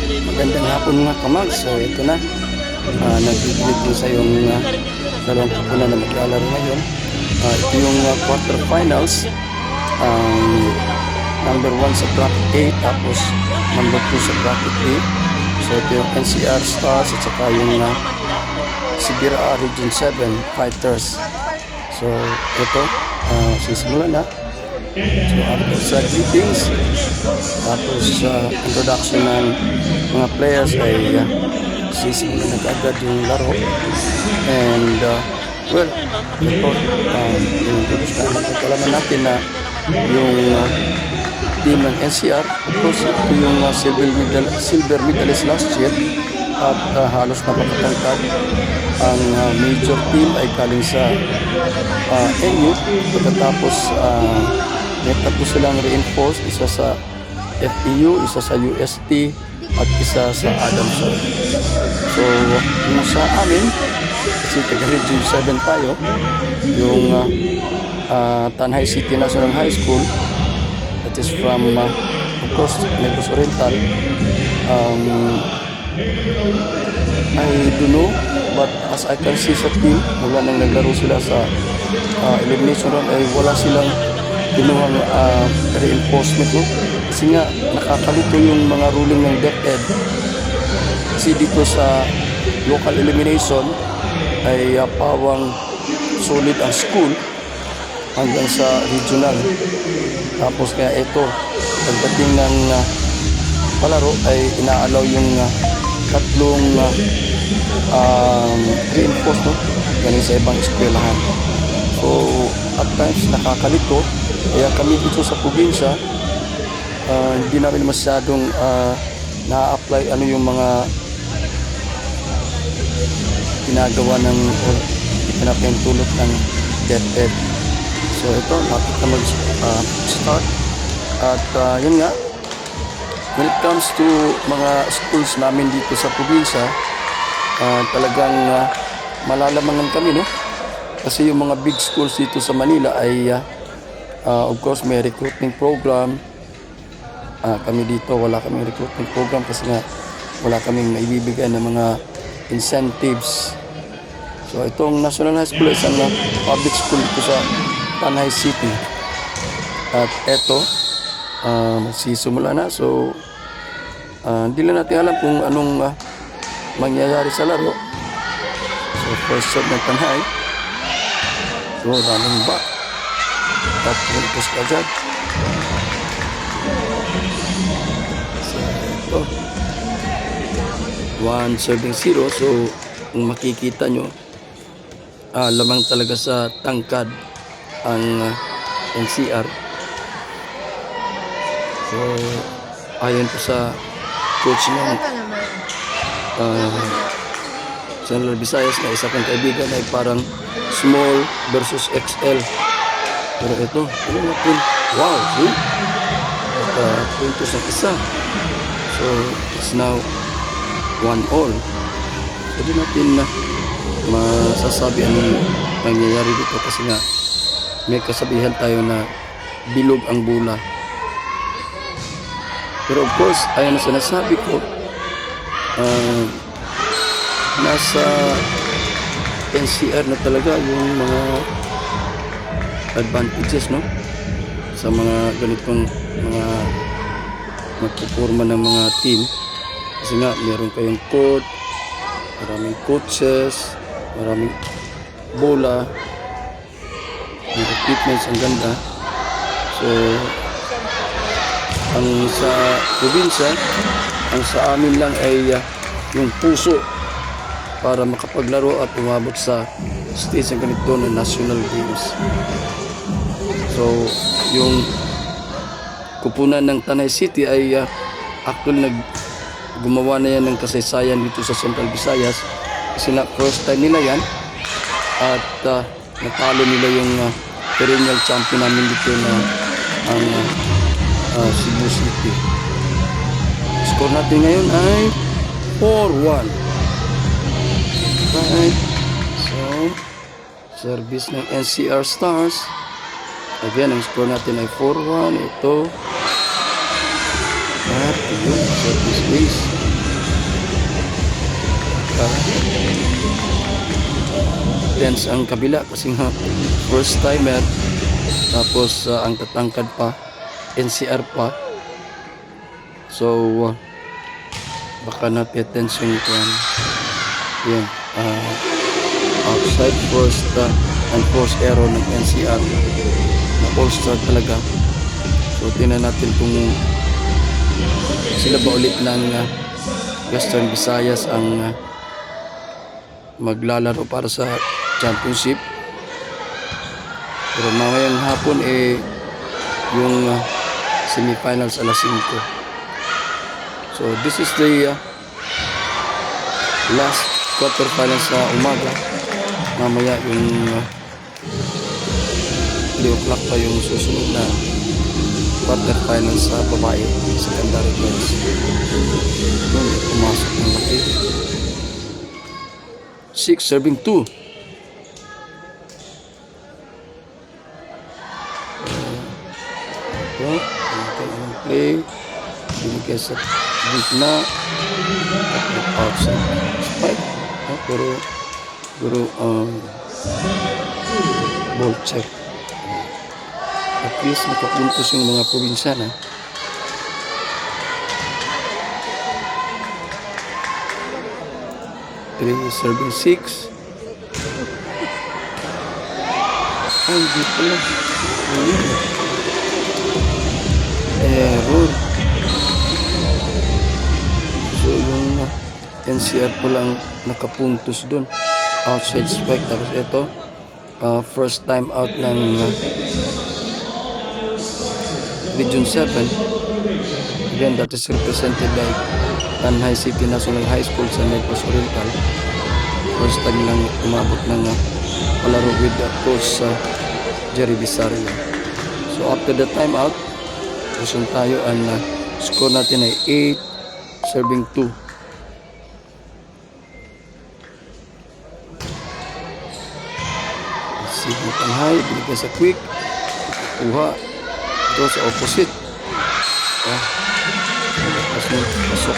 Magandang hapon mga kamag. So ito na, nagbibilig ko sa yung dalawang kupunan na maglalaro ngayon. Ito yung quarterfinals. Number 1 sa bracket A, tapos number 2 sa bracket B. So ito yung NCR Stars at saka yung Sibira Region 7 Fighters. So ito, sisimulan na. So after sa greetings, tapos introduction ng mga players ay sisimulan na agad yung laro. And well, ito, introduce na magkakalaman natin na yung team ng NCR. Of course, ito yung silver medalist last year at halos napakatangkad. Ang major team ay galing sa NU. Pagkatapos may tatlo silang reinforced, isa sa FEU, isa sa UST at isa sa Adamson. So yung sa amin, kasi taga-Region 7 tayo, yung Tanay City National High School, that is from of course Negros Oriental. I don't know, but as I can see sa team, mula nang naglaro sila sa elimination round ay wala silang kinuhang reinforcement, no? Kasi nga nakakalito yung mga ruling ng DepEd. Kasi dito sa local elimination ay pawang solid ang school hanggang sa regional. Tapos kaya ito, pagdating ng palaro ay inaalaw yung tatlong reinforcement, no? Galing sa ibang eskwelahan. So at times nakakalito, kaya kami dito sa probinsya hindi namin masyadong na-apply ano yung mga ginagawa ng pinapahintulot ng DepEd. So ito, napit na mag-start. At yun nga, when it comes to mga schools namin dito sa probinsya, talagang malalamangan kami, no? Kasi yung mga big schools dito sa Manila ay of course may recruitment program. Kami dito wala kaming recruitment program kasi nga wala kaming maibibigay ng mga incentives. So itong National High School ay isang public school dito sa Tanay City. At eto, magsisimula na. So hindi lang natin alam kung anong mangyayari sa laro. So first serve ng Tanay. So running back. At pinipos ka dyan. So ito, 1-0. So kung makikita nyo, lamang talaga sa tangkad ang NCR. So ayon po sa coach ng General Visayas na isa kong kaibigan ay parang small versus XL. Pero ito, ano natin? Wow, see? At puntos ang isa. So it's now 1-1. Pwede natin na masasabi anong nangyayari dito kasi nga may kasabihan tayo na bilog ang bola. Pero of course, ayon na sinasabi ko, nasa NCR na talaga yung mga advantages, no? Sa mga ganitong mga magpuporma ng mga team. Kasi nga, meron kayong court, maraming coaches, maraming bola, mga equipments, ang ganda. So ang sa probinsya, ang sa amin lang ay yung puso para makapaglaro at umabot sa stage ng ganito na national games. So yung kupunan ng Tanay City ay actually gumawa na yan ng kasaysayan dito sa Central Visayas kasi na first time nila yan at natalo nila yung perennial champion namin dito na ang Cebu City. Score natin ngayon ay 4-1. Right. So service ng NCR Stars. Again, ang score natin ay 4-1. Ito. At yun, service base. tense ang kabila kasi nga first timer, tapos ang tatangkad pa, NCR pa. So baka tense yung yun, outside first and force error ng NCR na all-star talaga. So tingnan natin kung sila ba ulit ng Western Visayas ang maglalaro para sa championship. Pero mamayang hapon yung semifinals alas 5. So this is the last quarterfinals sa umaga. Mamaya yung 3 o'clock pa yung susunod na quarterfinals sa babae, secondary girls. Doon pumasok ng laki. 6 serving 2. Ito, ang play. Binigay sa gitna. Outside spike. Pero ball check. At least nakapuntos yung mga probinsya na. Serving 6. Ay, di pala. Error. So, yung NCR po lang nakapuntos dun. Outside spike. Tapos ito, first time out ng Region 7. Again, that is represented by Tanhay City National High School sa Negros Oriental. First time lang umabot ng palaro with coach Jerry Bisario. So after the time out, kusong tayo, ang score natin ay 8 serving 2. Sige, Tanhay, binigay sa quick, kuha ito sa opposite. Pasok.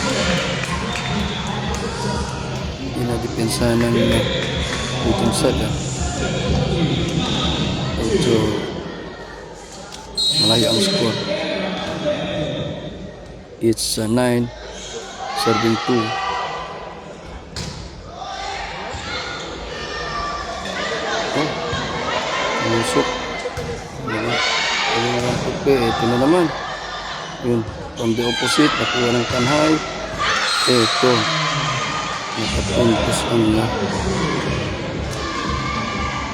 Hindi na depensa ng Region 7. Medyo malayo ang score. It's 9 serving 2. Lusok. Ito na naman. Yun, from the opposite, nakuha ng Tanhay. Ito, nakapuntos ang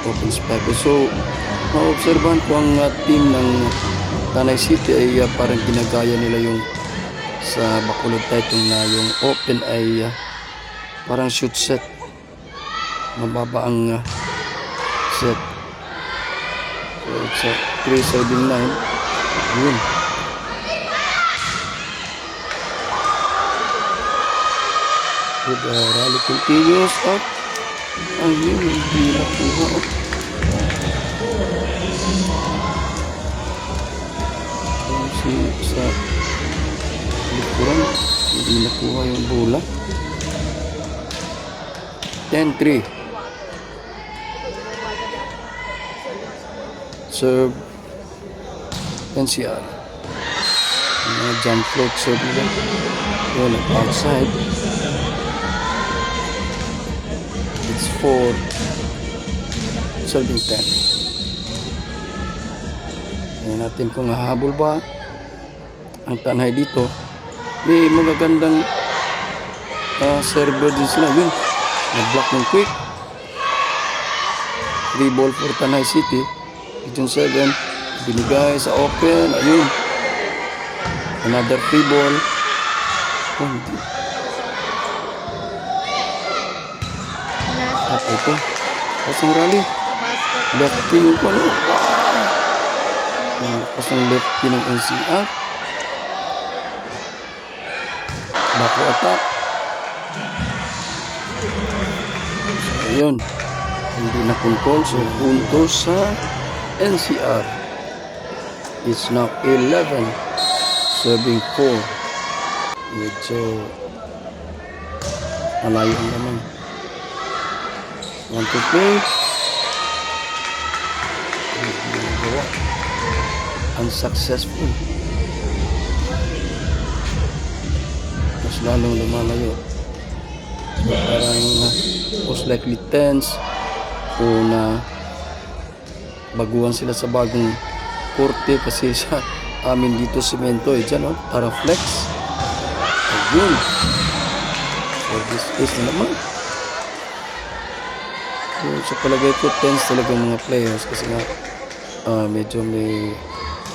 open spike. So, maobserbahan ko ang team ng Tanay City ay parang ginagaya nila yung sa Bacolod Titan na yung open ay parang shoot set. Mababa ang set. So, it's 3-7-9. Yun. Good, rally continues up. Ayun, hindi nakuha up. Sa likuran, hindi nakuha yung bola. 10-3. Serve NCR. Jump float serve nila. Yun, outside. It's 4 serving 10. Tingnan natin kung hahabol ba ang Tanhay dito. May magagandang server din sila. Yun, nag-block ng quick. 3 ball for Tanhay City. Region 7, binigay sa open. Ayun, another 3 ball. Oh, hindi. At ito, pasang rally. Lefty yung ano. Pasang lefty ng NCR. Bako attack. So, ayun, hindi na control. So, punto sa NCR. It's now 11 serving 4. Medyo malayo ang naman. Want to play. Unsuccessful. Mas lalong lumalayo. So, parang most likely tense o na baguhan sila sa bagong korte kasi sa amin dito semento dyan, para flex. Ayun. So this is na naman. So sa palagay ko tense talaga mga players kasi nga medyo may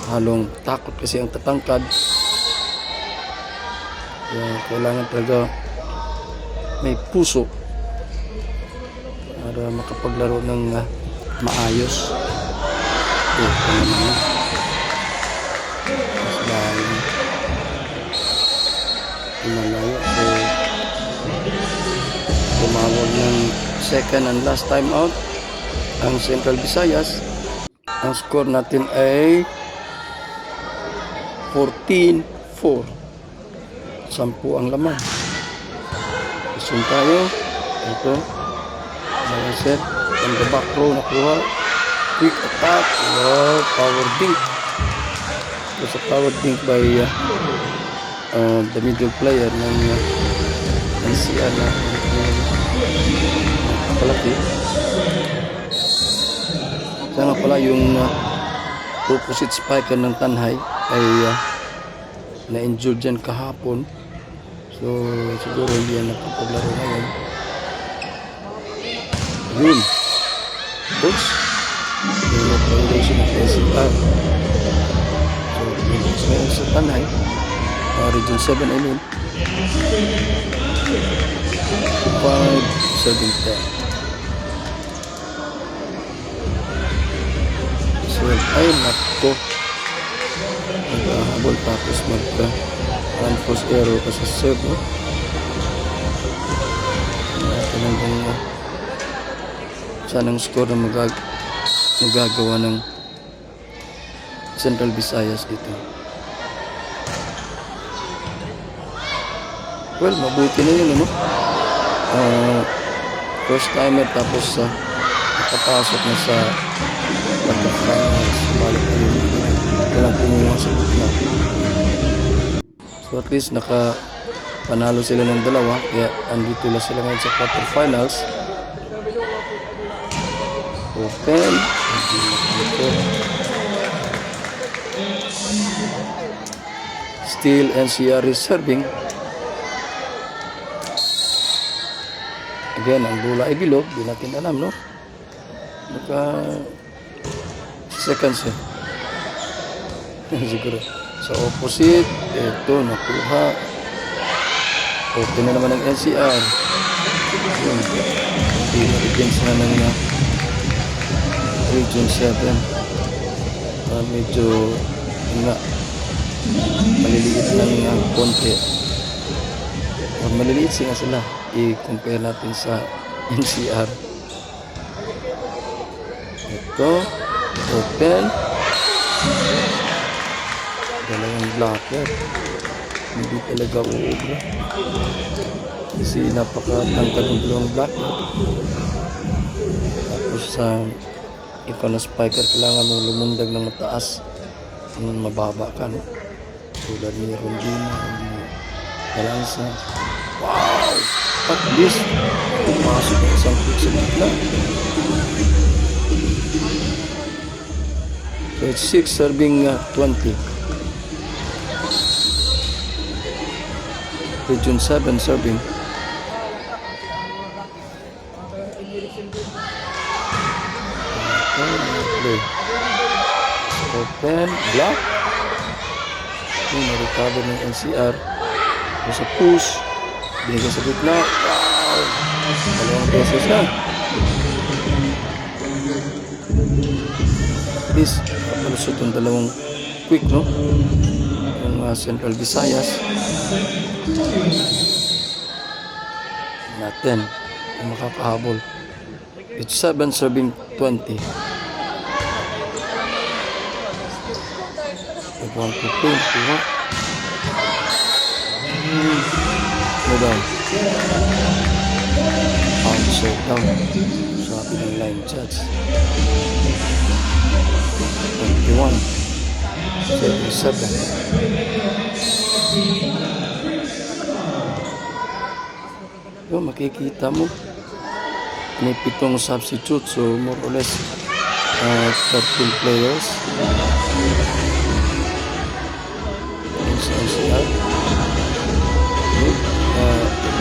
halong takot kasi ang tatangkad. Kaya kailangan talaga may puso para makapaglaro ng maayos. Ito naman. Mas layo. Malayo. So, tumawag ng second and last time out ang Central Visayas. Ang score natin ay 14-4. 10 ang laman. Isun tayo. Ito. Mga set. On the back row nakuha. Quick attack. Wow, power dink. Ito sa power dink by the middle player ng NCR na palaki. Sana pala yung opposite spiker ng Tanhay ay na-injured dyan kahapon. So siguro hindi yan nakapaglaro ngayon. Yun. Oops. Yung violation of NCR. So ngayon sa Tanhay, Region 7 I mean. 5-7-10. So ay nako. Naghahabol tapos mag-unforced error pa sa serve. Talagang sanang score na magagawa ng Central Visayas dito. Well, mabuti na yun, first timer tapos nakapasok na sa quarterfinals. Balik na yun. Walang kumuha sa gitna. So at least nakapanalo sila ng dalawa. Kaya andito na sila ngayon sa quarterfinals. Open. Still NCR is serving. Again, ang bola ay bilog. Di natin alam, no? Seconds siguro. Sa opposite, ito, nakuha. Open na naman ng NCR. Yun. Against na ng Region 7. Medyo maliliit ng konti. Maliliit sila i-compare natin sa NCR. Ito open, dalawang blocker, hindi talaga uubra kasi napakatangkad ng dalawang blocker. Tapos ikaw na spiker, kailangan mong lumundag ng mataas, mababa ka, no? Tulad ni Rondina, Balansa. Wow! At least pumasok ng isang kick sa gitna. So it's 6 serving 20. Region 7 serving. Okay, open, block. Na-recover ng NCR. Sa push, binigay sa gitna. Wow! Dalawang beses na. Please, palusot yung dalawang quick, no? Yung Central Visayas. Natin. Yung makakahabol. It's 7 serving 20. One to play. Diba? Down. Out, so down. So sabi ng line judge. 21, 77. Yo, makikita mo may 7 substitute, so more or less 13 players. Sa NCR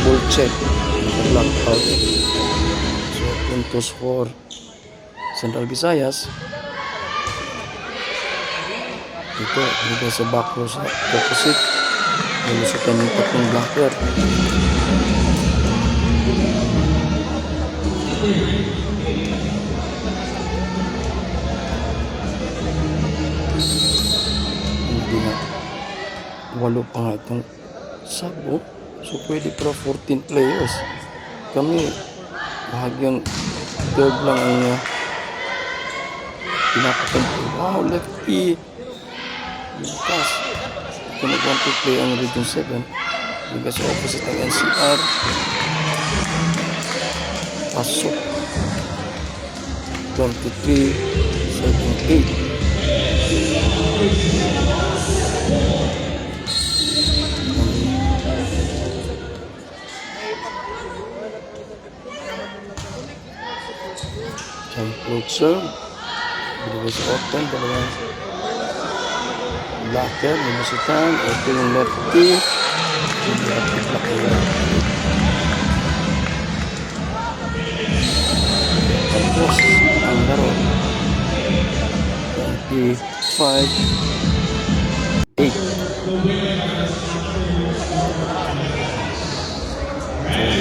ball check, block out. So puntos for Central Visayas. Ito sa back row sa opposite, nilusutan yung 3 blocker. Hindi na 8 pa nga itong sabo, so pwede para 14 players. Kami bahagyang 12 lang ang pinapakampi. Wow, lefty pass. Ito nag-want to play ang Region 7 because sa opposite ng NCR. Pasok 23-78. Jump closer, bilibis open, dalawang blocker, limusitan, ito yung lefty, tapos ang laro 25-8.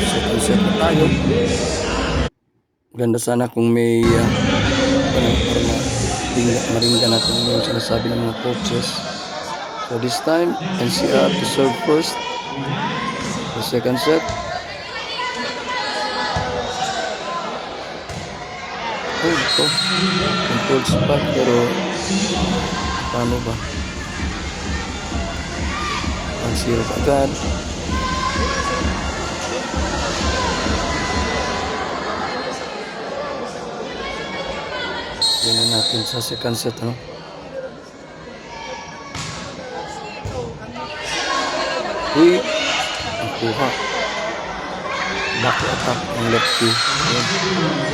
So set na tayo. Ganda sana kung may maringgan natin yung sinasabi ng mga coaches. So this time NCR to serve first, the second set. Oh, ito controlled spot, pero paano ba ang zero agad. Yan natin sa second set, no? Uy, ang kuha. Back attack ng lefty.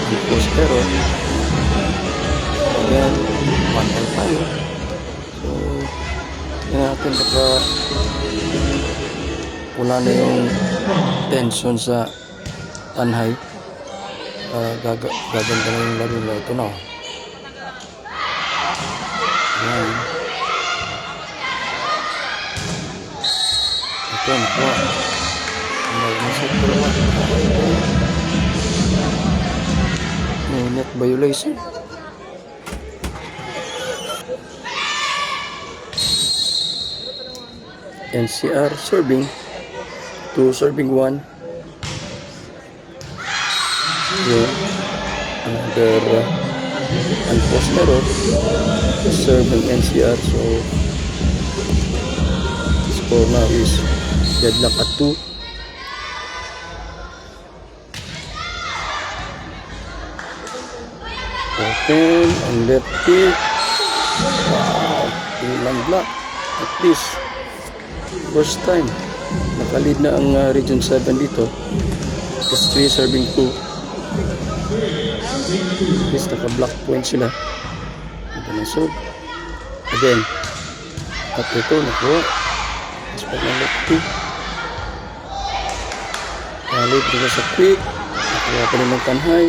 Di post, pero again, 1-1 tayo. So, yan natin baka wala na yung tension sa Tanhay. Gaganda na yung laro na ito, no? Yan. Ito, nakuha. Nag-masok dalawa. Net violation. NCR serving. 2 serving 1. Yeah. Another unforced error. Serve ng NCR, so score now is deadlock at 2. Open ang lefty. Wow, ilang block. At least first time nakalid na ang Region 7 dito. Plus 3 serving 2. At least naka-block point sila. Ito na serve. Again. At ito, nakuha. Spot ng lefty. Kalid rin sa quick. Nakuha pa rin ng Tanhay.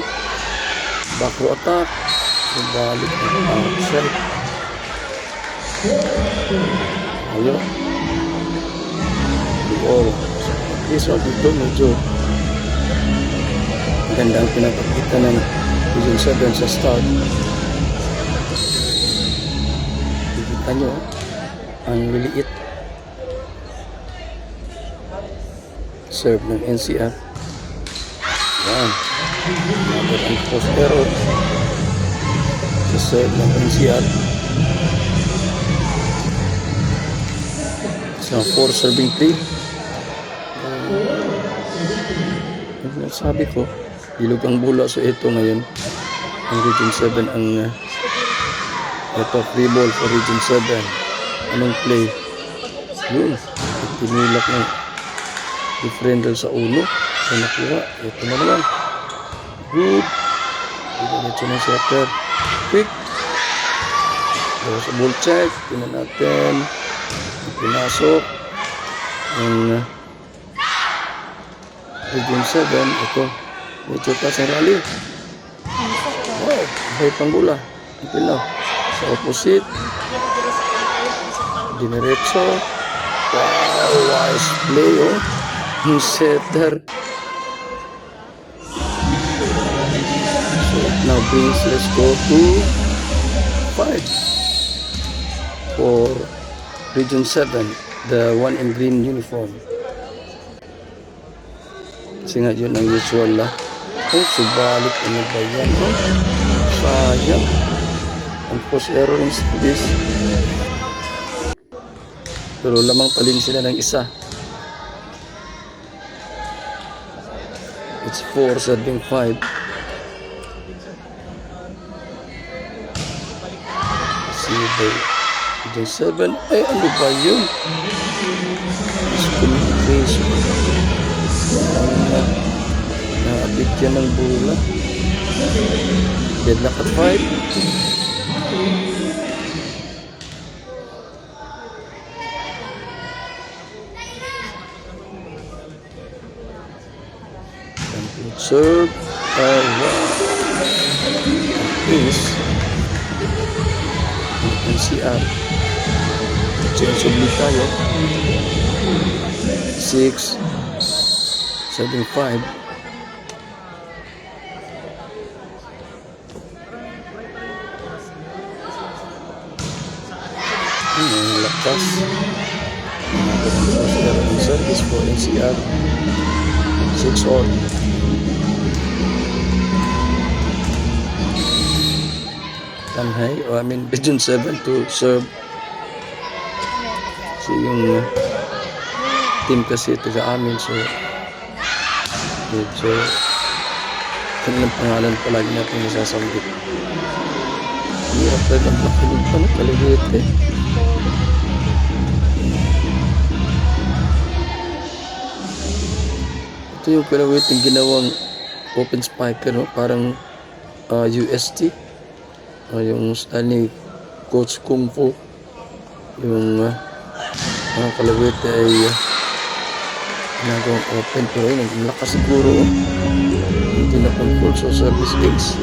Back row attack. Balik na outside. Ayaw. Ball. At least dito medyo ganda ang pinapakita ng Region 7 sa start. Kita nyo ang liliit serve ng NCR. Yan, another unforced error sa serve ng NCR. So 4 serving 3. Sabi ko Bilog ang bola. So ito ngayon, ang Region 7 ang ito, free ball for Region 7. Anong play? Yun. Tinulak ng differential sa uno. So nakuha. Ito na naman. Good. Dito ng setter. Quick. So, sa ball check. Tingnan natin. Pinasok. Ang Region 7. Ito. Medyo pa sa rally. Wow. Bahay pang bola. Ito na. Sa opposite. Dinerecho. Wow. Wise play. Oh. Yung setter. So now brings, let's go to 5 for Region 7, the one in green uniform. Kasi nga yun ang usual lah. Oh, subalit ano ba yan? Oh, sayang. Ang post error in this. Pero lamang palin sila ng isa. It's 4 serving 5. See by Region 7. Ay, ano ba yun? Miscommunication. Naabigyan ng bola. Deadlock at 5. Serve. Wow. Please. NCR. Change of lead tayo. 6. 7-5. Lakas. Service for NCR. 6-all. Tanhay, o Region 7 to serve. So yung team kasi taga amin, so medyo kanilang pangalan palagi natin nasasamgit. Hirap tayo ng pakinig pa na kaligit eh. Ito yung kalawit yung ginawang open spiker, no? Parang UST. Yung style ni Coach Kung Fu. Yung kalawit ay ginagawang open, pero yun, ang lakas siguro. Hindi na control, so service eggs.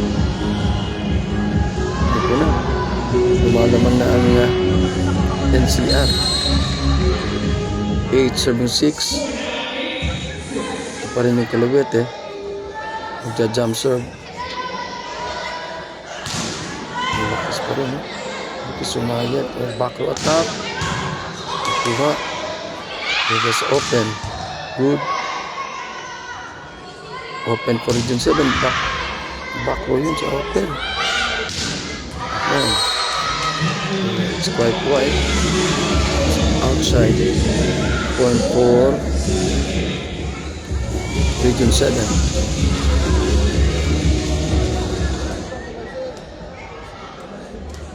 Ito na. Lumalaman na ang NCR. 8 serving 6. Ito pa rin yung kalawit eh. Magja-jump serve. Lakas pa rin. Ito sumayat. Back row attack. Kuha. Reverse open. Good. Open for Region 7. Back row yun sa open. Ayan. It's quite wide. Outside. Point for Region 7.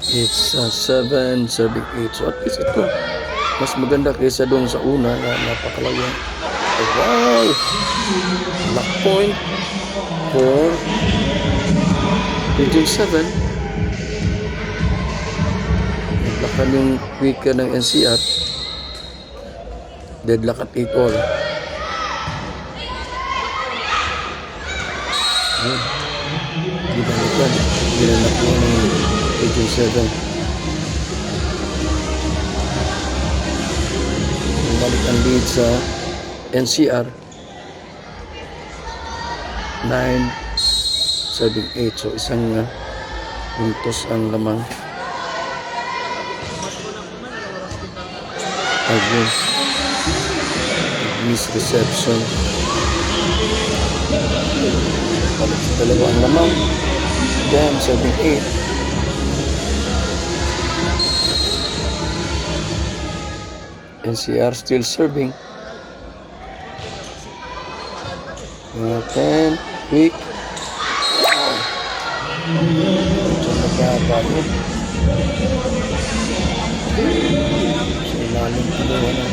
It's 7 serving 8. So at least ito mas maganda kaysa doon sa una na napakalayo. Wow! Lock point for Region 7. Naglakan yung quicker ng NCR. Deadlock at 8 all. Ginalikan. Ginalak mo ng Region 7. Balik ang lead sa NCR 9-7-8. So isang puntos ang lamang. Again, miss reception. Balik sa dalawa ang lamang. Again, 7-8. NCR still serving. 10, quick. Medyo nagkaba yun. So, ilalim tuloy ano.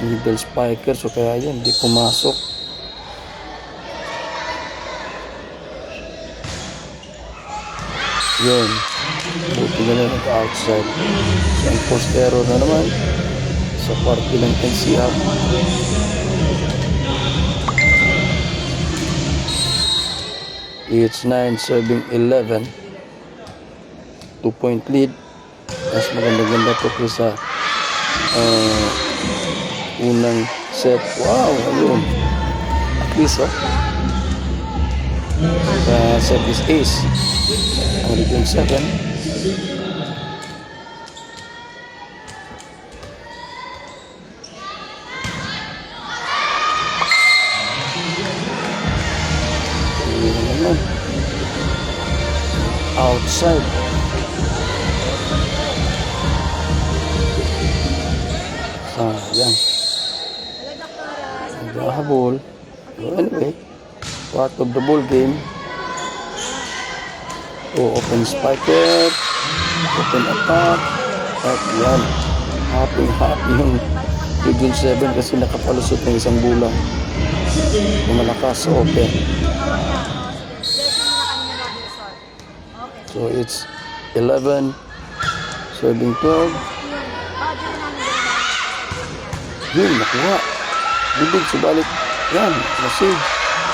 Middle spiker. So, kaya yan, di pumasok. Yun. Buti na lang outside. So, ang post error na naman sa parte ng NCR. It's 9 serving 11. 2-point lead. Mas maganda-ganda to kaysa unang set. Wow, ayun. At least, set is ace. Ang Region 7. Outside. Sayang. Naghahabol. So anyway, part of the ball game. Open spiker. Open attack. At yan. Happy yung Region 7 kasi nakapalusot ng isang bulang. Malakas sa open. So it's 11 serving 12. Yun, nakuha. Bibig, subalit. Yan, nasig.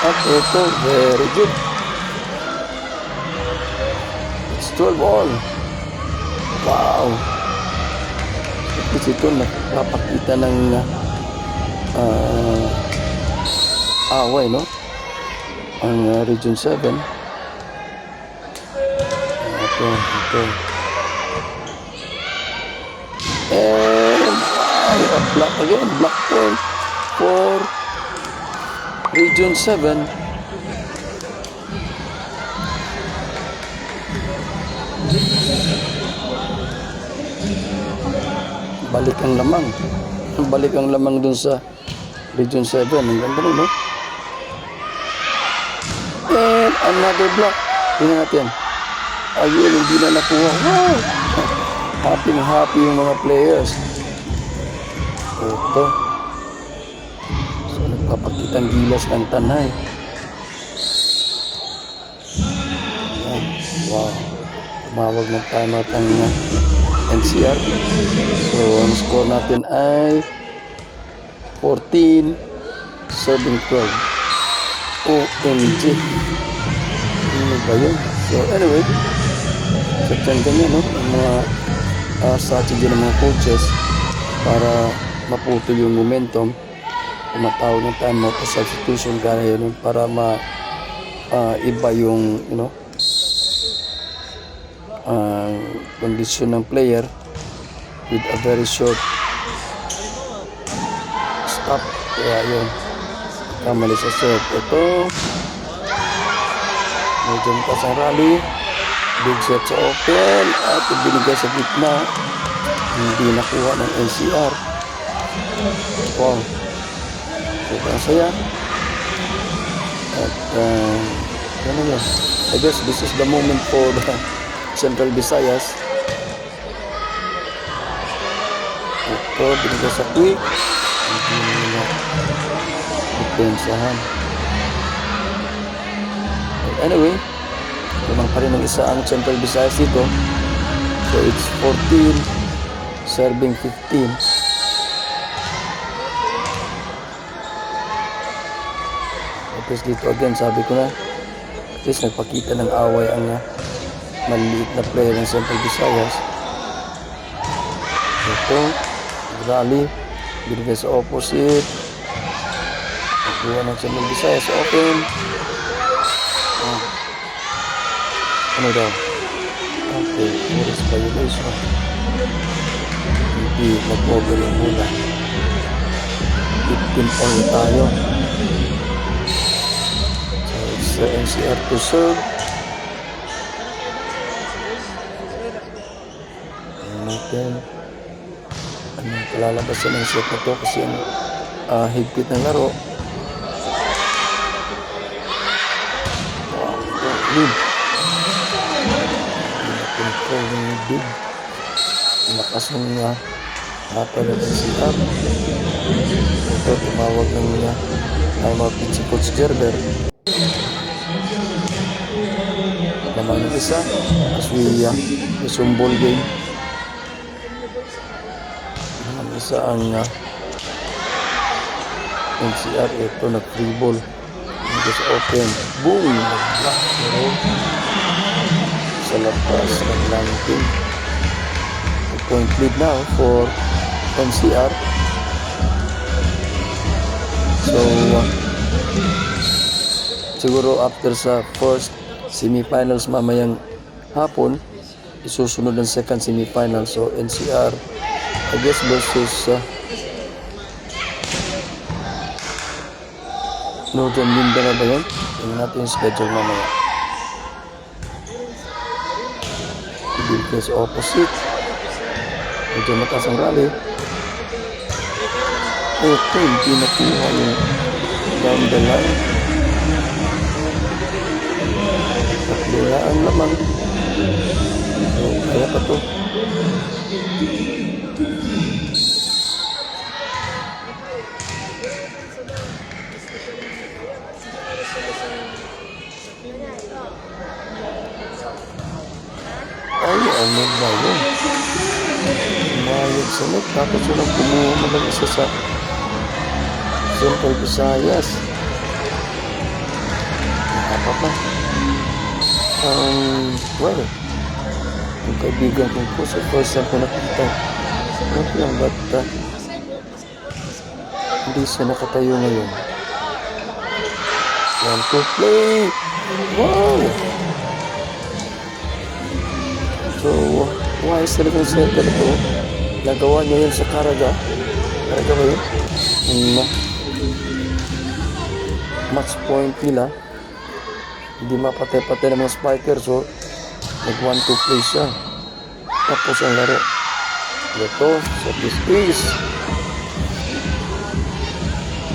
At ito, very good. It's 12 all. Wow. At least ito, nakapakita ng away, no? Ang Region 7. Ito. And block again. Block point for Region 7. Balik ang lamang. Balik ang lamang dun sa Region 7. Ang ganda nun, no? And another block. Tingnan natin. Ayun, hindi na nakuha. Wow! Happy yung mga players. Ito. So, nagpapakitang gilas ng tanay. Ayan. Wow. Tumawag ng timeout ang NCR. So, ang score natin ay 14-12. OMG. Ano ba yun? So, anyway. So, ganyan, no? Ang mga strategy ng mga coaches para maputol yung momentum, tumatawag ng timeout o substitution kaya yun para iba yung kondisyon ng player with a very short stop. Kaya yun, kamali sa serve. Ito medyo matas ang rally, big set sa open at binigay sa gitna, hindi nakuha ng NCR. Wow, sobrang saya. At yun. I guess this is the moment for the Central Visayas. Ito, binigay sa quick, hindi nila depensahan. Anyway, lamang pa rin ng isa ang Central Visayas dito. So it's 14 serving 15. At least dito again, sabi ko na, at least nagpakita ng away ang maliit na player ng Central Visayas. Ito, rally, binigay sa opposite. Nakuha ng Central Visayas open. Ano daw? Okay, force violation. Hindi mag-over yung mula. 15 all tayo. So it's NCR to serve. Natin anong kalalabasan ng set na to kasi ang higpit ng laro. lead. Control ng big. Lakas ng hapa ng NCR. Ito, tumawag ng timeout si Coach Gerber. Naman ng isa as we resume ball game. Naman isa ang NCR. Ito, nag-free ball. Just open. Boom! Nag-block. Pero sa labas ng landing. Point lead now for NCR. So siguro after sa first semifinals mamayang hapon, isusunod ang second semifinal. So NCR I guess versus Northern Mindanao ba yun? Tingnan natin yung schedule mamaya. Because opposite, medyo mataas ang rally. Ito, hindi nakuha yung down the line. Tatlulaan naman. So, kaya pa to. Ay, ano ba yun? Umayag sa net. Tapos yun kumuha mo lang isa sa Central Visayas. Apa pa? Well, yung kaibigan kong po sa first time ko nakita. Okay lang, but hindi siya nakatayo ngayon. One to play! Wow! So, wise talaga yung center ito. Nagawa niya yan sa Caraga. Caraga ba yun? Match point nila. Hindi mapatay-patay ng mga spiker. So, nag 1-2 play siya. Tapos ang laro. Ito, so this is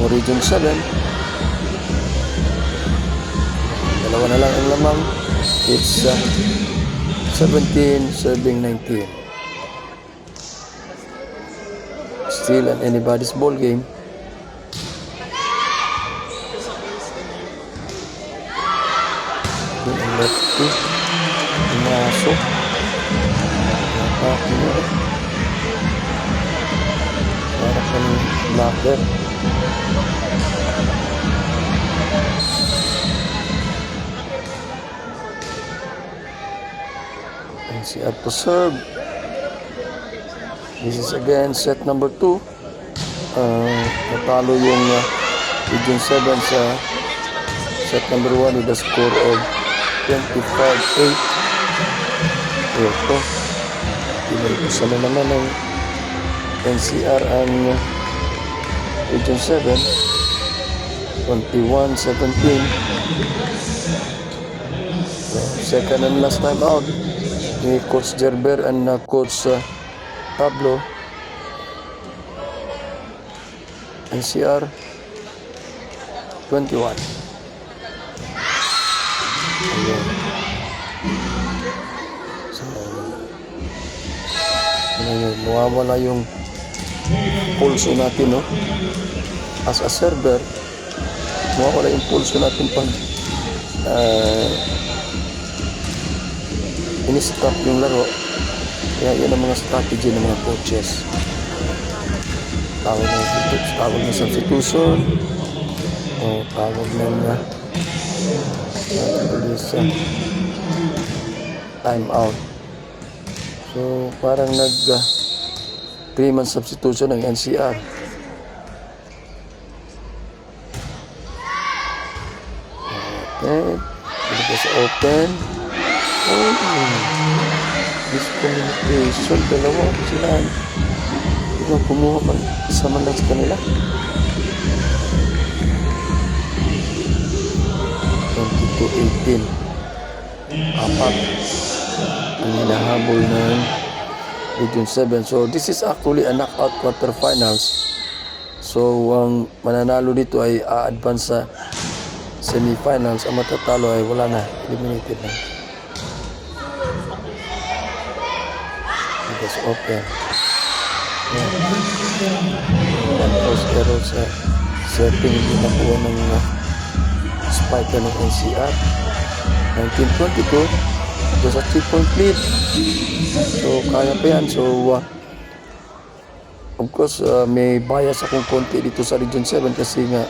Region 7. Dalawa na lang ang lamang. It's 17 serving 19. Still an anybody's ball game. Yung lefty, pumasok. Napaki niya. Para ka ng blocker. NCR to serve. This is again set number 2. Natalo yung Region 7 sa set number 1 with a score of 25-8. Ito. Pinag-usa na naman ng NCR ang Region 7. 21-17. Second and last time out ni Coach Gerber and Coach Pablo. NCR 21. Ayan. So, mawawala yung pulso natin, no? As a server, mawawala yung pulso natin pag in-stop yung laro. Kaya yan ang mga strategy ng mga coaches. Tawag ng substitution o tawag ng time out. So parang nag 3-man substitution ng NCR. Okay, dito sa open. Miscommunication, dalawa sila. Hindi na kumuha man, isa man lang sa kanila. 22-18. Apat ang hinahabol ng Region 7. So this is actually a knockout quarterfinals. So ang mananalo dito ay a-advance sa semifinals, ang matatalo ay wala na, eliminated na. It is open. One first error sa setting, hindi nakuha ng spike ng NCR. 1922, just a 3-point lead. So kaya pa yan. So of course, may bias akong konti dito sa Region 7 kasi nga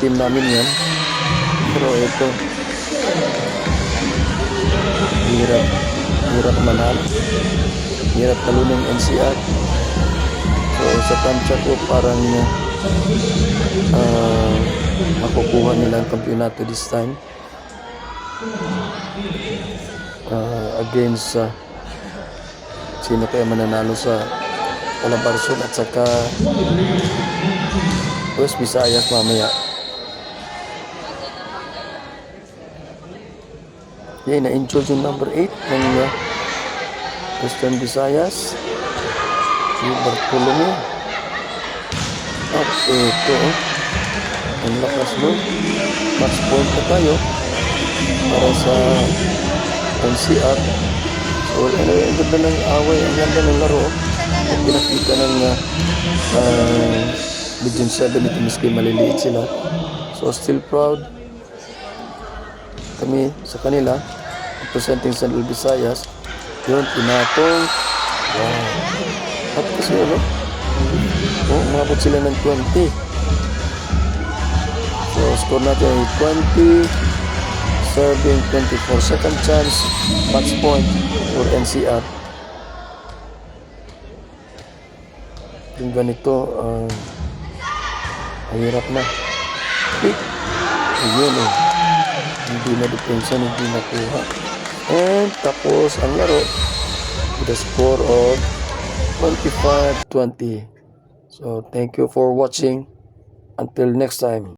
team namin yan. Pero ito, hirap manalo. Hirap talunin ng NCR. So sa tansya ko parang makukuha nila ang kampyonato this time. Against sino kaya mananalo sa Calabarzon at saka West Visayas mamaya. Okay, na-injured yung number 8 ng Western Visayas, si Bartolome. At ito, ang lakas nun. Match point na tayo para sa NCR. So, anyway, ang ganda ng away, ang ganda ng laro. Ang pinakita ng Region 7 ito, miski maliliit sila. So, still proud kami sa kanila, representing Central Visayas. Yun, pinatong. Wow. At kasi umabot sila ng 20. So, score natin ay 20, serving 24. Second chance, match point for NCR. Yung ganito, mahirap na. Ayun hindi na depensa, hindi nakuha. And tapos ang laro with a score of 25-20. So thank you for watching. Until next time.